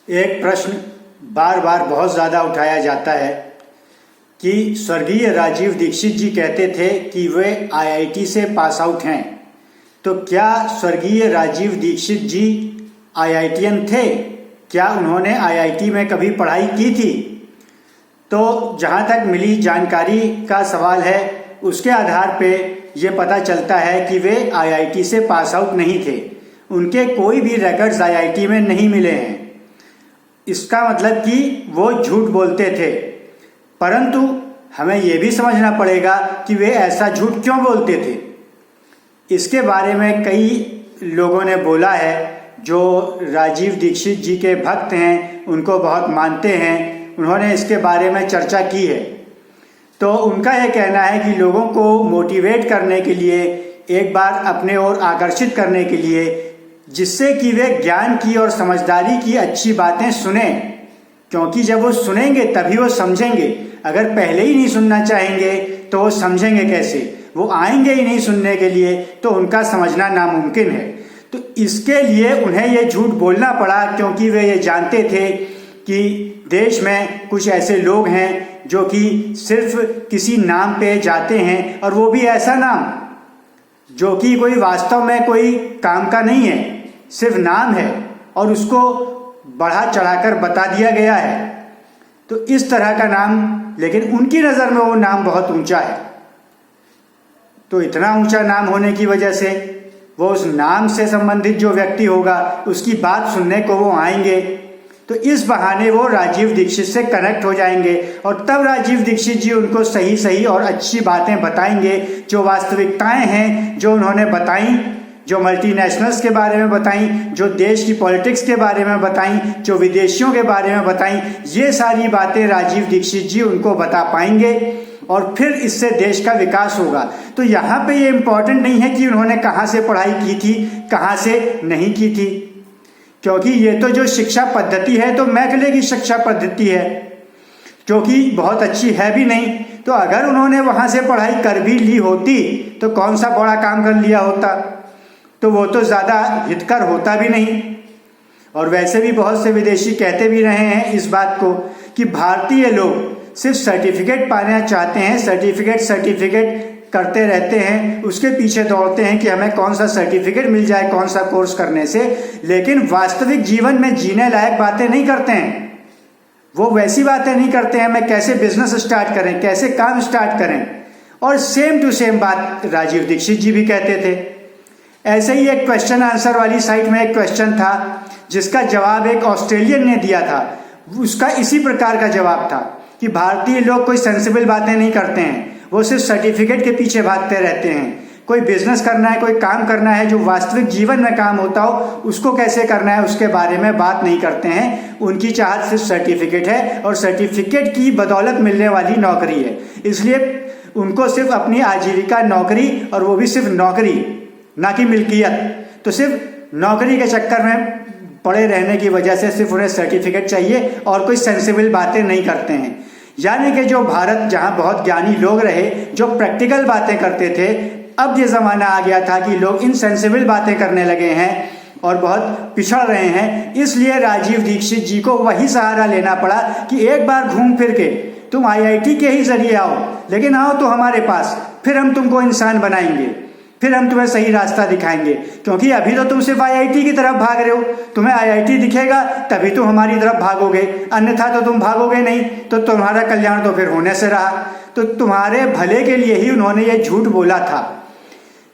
एक प्रश्न बार बार बहुत ज़्यादा उठाया जाता है कि स्वर्गीय राजीव दीक्षित जी कहते थे कि वे आईआईटी से पास आउट हैं, तो क्या स्वर्गीय राजीव दीक्षित जी आईआईटीएन थे? क्या उन्होंने आईआईटी में कभी पढ़ाई की थी? तो जहाँ तक मिली जानकारी का सवाल है, उसके आधार पे ये पता चलता है कि वे आईआईटी से पास आउट नहीं थे। उनके कोई भी रिकॉर्ड्स आईआईटी में नहीं मिले हैं। इसका मतलब कि वो झूठ बोलते थे। परंतु हमें ये भी समझना पड़ेगा कि वे ऐसा झूठ क्यों बोलते थे। इसके बारे में कई लोगों ने बोला है, जो राजीव दीक्षित जी के भक्त हैं, उनको बहुत मानते हैं, उन्होंने इसके बारे में चर्चा की है। तो उनका यह कहना है कि लोगों को मोटिवेट करने के लिए, एक बार अपने ओर आकर्षित करने के लिए, जिससे कि वे ज्ञान की और समझदारी की अच्छी बातें सुने, क्योंकि जब वो सुनेंगे तभी वो समझेंगे। अगर पहले ही नहीं सुनना चाहेंगे तो वो समझेंगे कैसे? वो आएंगे ही नहीं सुनने के लिए, तो उनका समझना नामुमकिन है। तो इसके लिए उन्हें ये झूठ बोलना पड़ा, क्योंकि वे ये जानते थे कि देश में कुछ ऐसे लोग हैं जो कि सिर्फ किसी नाम पे जाते हैं, और वो भी ऐसा नाम जो कि कोई वास्तव में कोई काम का नहीं है, सिर्फ नाम है और उसको बढ़ा चढ़ाकर बता दिया गया है। तो इस तरह का नाम, लेकिन उनकी नज़र में वो नाम बहुत ऊंचा है। तो इतना ऊंचा नाम होने की वजह से वो उस नाम से संबंधित जो व्यक्ति होगा उसकी बात सुनने को वो आएंगे। तो इस बहाने वो राजीव दीक्षित से कनेक्ट हो जाएंगे, और तब राजीव दीक्षित जी उनको सही सही और अच्छी बातें बताएंगे, जो वास्तविकताएं हैं जो उन्होंने बताई, जो मल्टीनेशनल्स के बारे में बताई, जो देश की पॉलिटिक्स के बारे में बताई, जो विदेशियों के बारे में बताई, ये सारी बातें राजीव दीक्षित जी उनको बता पाएंगे, और फिर इससे देश का विकास होगा। तो यहाँ पे ये इम्पोर्टेंट नहीं है कि उन्होंने कहाँ से पढ़ाई की थी, कहाँ से नहीं की थी, क्योंकि ये तो जो शिक्षा पद्धति है तो मैकले की शिक्षा पद्धति है, जो कि बहुत अच्छी है भी नहीं। तो अगर उन्होंने वहाँ से पढ़ाई कर भी ली होती तो कौन सा बड़ा काम कर लिया होता, तो वो तो ज़्यादा हितकर होता भी नहीं। और वैसे भी बहुत से विदेशी कहते भी रहे हैं इस बात को कि भारतीय लोग सिर्फ सर्टिफिकेट पाना चाहते हैं, सर्टिफिकेट करते रहते हैं, उसके पीछे दौड़ते हैं कि हमें कौन सा सर्टिफिकेट मिल जाए, कौन सा कोर्स करने से, लेकिन वास्तविक जीवन में जीने लायक बातें नहीं करते हैं। वो वैसी बातें नहीं करते हैं, मैं कैसे बिजनेस स्टार्ट करें, कैसे काम स्टार्ट करें। और सेम टू सेम बात राजीव दीक्षित जी भी कहते थे। ऐसे ही एक क्वेश्चन आंसर वाली साइट में एक क्वेश्चन था, जिसका जवाब एक ऑस्ट्रेलियन ने दिया था। उसका इसी प्रकार का जवाब था कि भारतीय लोग कोई सेंसिबल बातें नहीं करते हैं, वो सिर्फ सर्टिफिकेट के पीछे भागते रहते हैं। कोई बिजनेस करना है, कोई काम करना है, जो वास्तविक जीवन में काम होता हो, उसको कैसे करना है उसके बारे में बात नहीं करते हैं। उनकी चाहत सिर्फ सर्टिफिकेट है, और सर्टिफिकेट की बदौलत मिलने वाली नौकरी है। इसलिए उनको सिर्फ अपनी आजीविका नौकरी, और वो भी सिर्फ नौकरी, ना कि मिल्कियत। तो सिर्फ नौकरी के चक्कर में पड़े रहने की वजह से सिर्फ उन्हें सर्टिफिकेट चाहिए, और कोई सेंसिबल बातें नहीं करते हैं। यानी कि जो भारत, जहां बहुत ज्ञानी लोग रहे, जो प्रैक्टिकल बातें करते थे, अब ये ज़माना आ गया था कि लोग इनसेंसिबल बातें करने लगे हैं और बहुत पिछड़ रहे हैं। इसलिए राजीव दीक्षित जी को वही सहारा लेना पड़ा कि एक बार घूम फिर के तुम आईआईटी के ही जरिए आओ, लेकिन आओ तो हमारे पास, फिर हम तुमको इंसान बनाएंगे, फिर हम तुम्हें सही रास्ता दिखाएंगे। क्योंकि अभी तो तुम सिर्फ आईआईटी की तरफ भाग रहे हो, तुम्हें आईआईटी दिखेगा तभी तुम हमारी तरफ भागोगे, अन्यथा तो तुम भागोगे नहीं। तो तुम्हारा कल्याण तो फिर होने से रहा। तो तुम्हारे भले के लिए ही उन्होंने ये झूठ बोला था।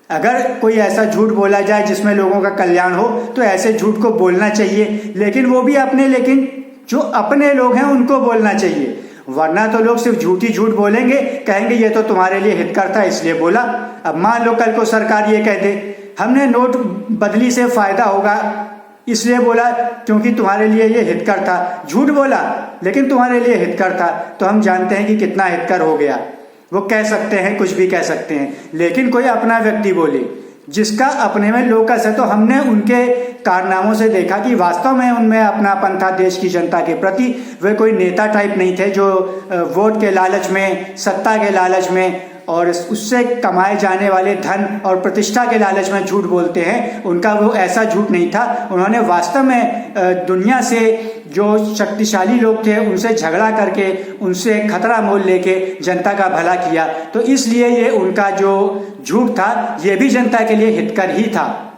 अगर कोई ऐसा झूठ बोला जाए जिसमें लोगों का कल्याण हो, तो ऐसे झूठ को बोलना चाहिए, लेकिन वो भी लेकिन जो अपने लोग हैं उनको बोलना चाहिए। वरना तो लोग सिर्फ झूठी झूठ बोलेंगे, कहेंगे ये तो तुम्हारे लिए हितकर था इसलिए बोला। अब मान लो कल को सरकार ये कह दे हमने नोट बदली से फायदा होगा इसलिए बोला क्योंकि तुम्हारे लिए ये हितकर था। झूठ बोला लेकिन तुम्हारे लिए हितकर था, तो हम जानते हैं कि कितना हितकर हो गया। वो कह सकते हैं, कुछ भी कह सकते हैं, लेकिन कोई अपना व्यक्ति बोले जिसका अपने में लोकस है, तो हमने उनके कारनामों से देखा कि वास्तव में उनमें अपनापन था देश की जनता के प्रति। वे कोई नेता टाइप नहीं थे जो वोट के लालच में, सत्ता के लालच में और उससे कमाए जाने वाले धन और प्रतिष्ठा के लालच में झूठ बोलते हैं। उनका वो ऐसा झूठ नहीं था। उन्होंने वास्तव में दुनिया से जो शक्तिशाली लोग थे उनसे झगड़ा करके उनसे खतरा मोल लेके जनता का भला किया। तो इसलिए ये उनका जो झूठ था ये भी जनता के लिए हितकर ही था।